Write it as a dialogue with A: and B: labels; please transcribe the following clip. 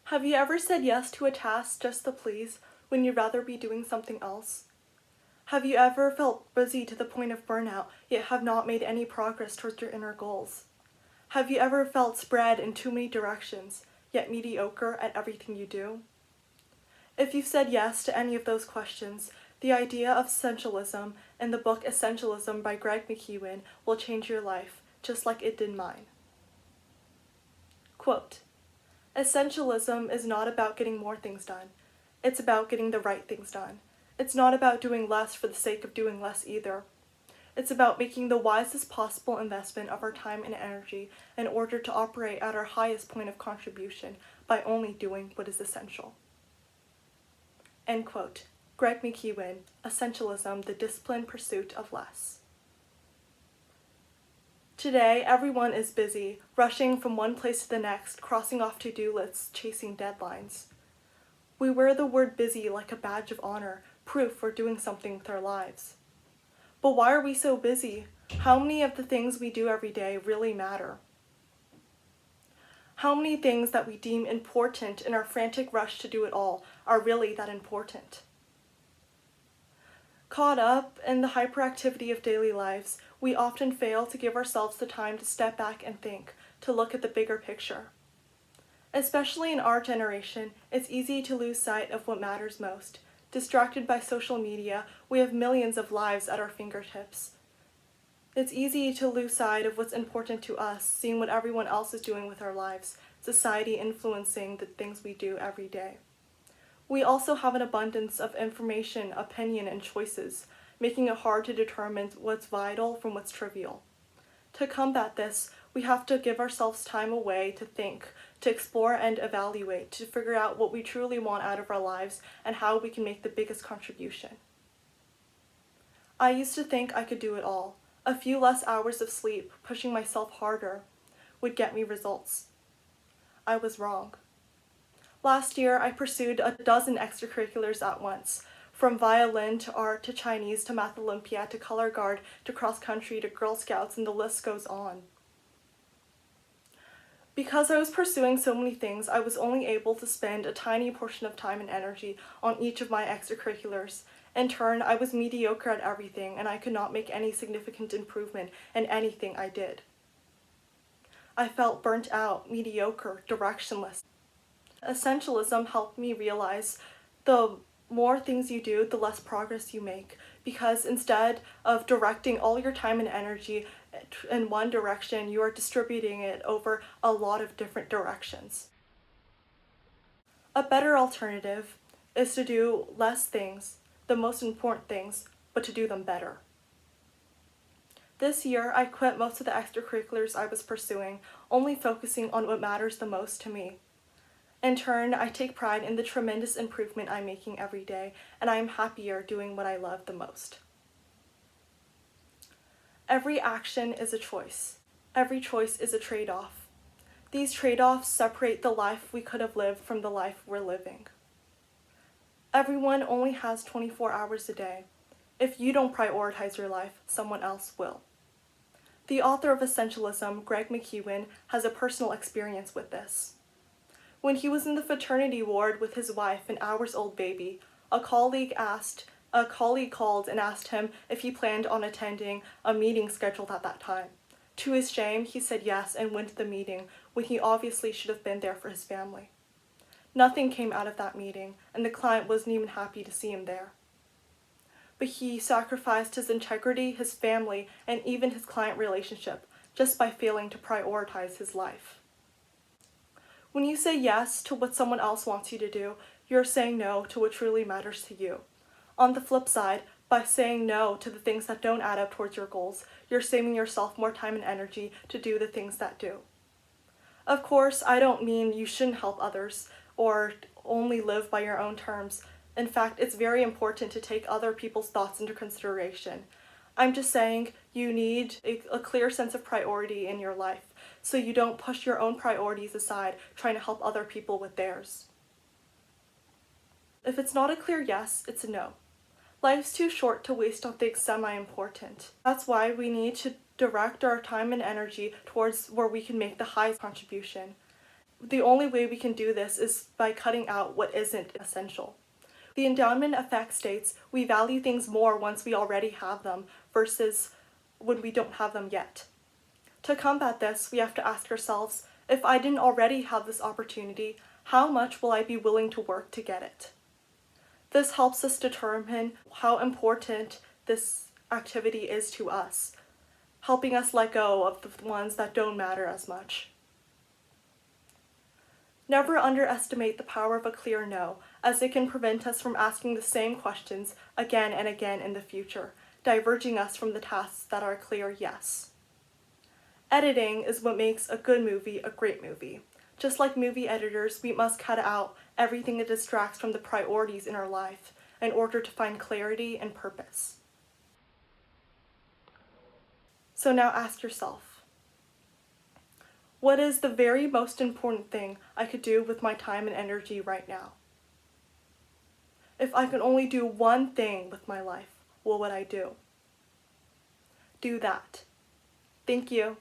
A: Have you ever said yes to a task just to please when you'd rather be doing something else? Have you ever felt busy to the point of burnout, yet have not made any progress towards your inner goals? Have you ever felt spread in too many directions, yet mediocre at everything you do? If you've said yes to any of those questions, the idea of essentialism and the book Essentialism by Greg McKeown will change your life, just like it did mine. Quote, "Essentialism is not about getting more things done. It's about getting the right things done. It's not about doing less for the sake of doing less either. It's about making the wisest possible investment of our time and energy in order to operate at our highest point of contribution by only doing what is essential." End quote. Greg McKeown, Essentialism, the Disciplined Pursuit of Less. Today, everyone is busy, rushing from one place to the next, crossing off to-do lists, chasing deadlines. We wear the word busy like a badge of honor, proof we're doing something with our lives. But why are we so busy? How many of the things we do every day really matter? How many things that we deem important in our frantic rush to do it all are really that important? Caught up in the hyperactivity of daily lives, we often fail to give ourselves the time to step back and think, to look at the bigger picture. Especially in our generation, it's easy to lose sight of what matters most. Distracted by social media, we have millions of lives at our fingertips. It's easy to lose sight of what's important to us, seeing what everyone else is doing with our lives, society influencing the things we do every day. We also have an abundance of information, opinion, and choices, making it hard to determine what's vital from what's trivial. To combat this, we have to give ourselves time away to think, to explore and evaluate, to figure out what we truly want out of our lives and how we can make the biggest contribution. I used to think I could do it all. A few less hours of sleep, pushing myself harder, would get me results. I was wrong. Last year, I pursued a dozen extracurriculars at once, from violin to art to Chinese to Math Olympiad to color guard to cross country to Girl Scouts, and the list goes on. Because I was pursuing so many things, I was only able to spend a tiny portion of time and energy on each of my extracurriculars. In turn, I was mediocre at everything, and I could not make any significant improvement in anything I did. I felt burnt out, mediocre, directionless. Essentialism helped me realize the more things you do, the less progress you make, because instead of directing all your time and energy in one direction, you are distributing it over a lot of different directions. A better alternative is to do less things, the most important things, but to do them better. This year, I quit most of the extracurriculars I was pursuing, only focusing on what matters the most to me. In turn, I take pride in the tremendous improvement I'm making every day, and I am happier doing what I love the most. Every action is a choice. Every choice is a trade-off. These trade-offs separate the life we could have lived from the life we're living. Everyone only has 24 hours a day. If you don't prioritize your life, someone else will. The author of Essentialism, Greg McKeown, has a personal experience with this. When he was in the fraternity ward with his wife, an hours-old baby, a colleague called and asked him if he planned on attending a meeting scheduled at that time. To his shame, he said yes and went to the meeting when he obviously should have been there for his family. Nothing came out of that meeting, and the client wasn't even happy to see him there. But he sacrificed his integrity, his family, and even his client relationship just by failing to prioritize his life. When you say yes to what someone else wants you to do, you're saying no to what truly matters to you. On the flip side, by saying no to the things that don't add up towards your goals, you're saving yourself more time and energy to do the things that do. Of course, I don't mean you shouldn't help others or only live by your own terms. In fact, it's very important to take other people's thoughts into consideration. I'm just saying you need a clear sense of priority in your life, so you don't push your own priorities aside trying to help other people with theirs. If it's not a clear yes, it's a no. Life's too short to waste on things semi-important. That's why we need to direct our time and energy towards where we can make the highest contribution. The only way we can do this is by cutting out what isn't essential. The endowment effect states we value things more once we already have them versus when we don't have them yet. To combat this, we have to ask ourselves, if I didn't already have this opportunity, how much will I be willing to work to get it? This helps us determine how important this activity is to us, helping us let go of the ones that don't matter as much. Never underestimate the power of a clear no, as it can prevent us from asking the same questions again and again in the future, diverging us from the tasks that are a clear yes. Editing is what makes a good movie a great movie. Just like movie editors, we must cut out everything that distracts from the priorities in our life in order to find clarity and purpose. So now ask yourself, what is the very most important thing I could do with my time and energy right now? If I could only do one thing with my life, what would I do? Do that. Thank you.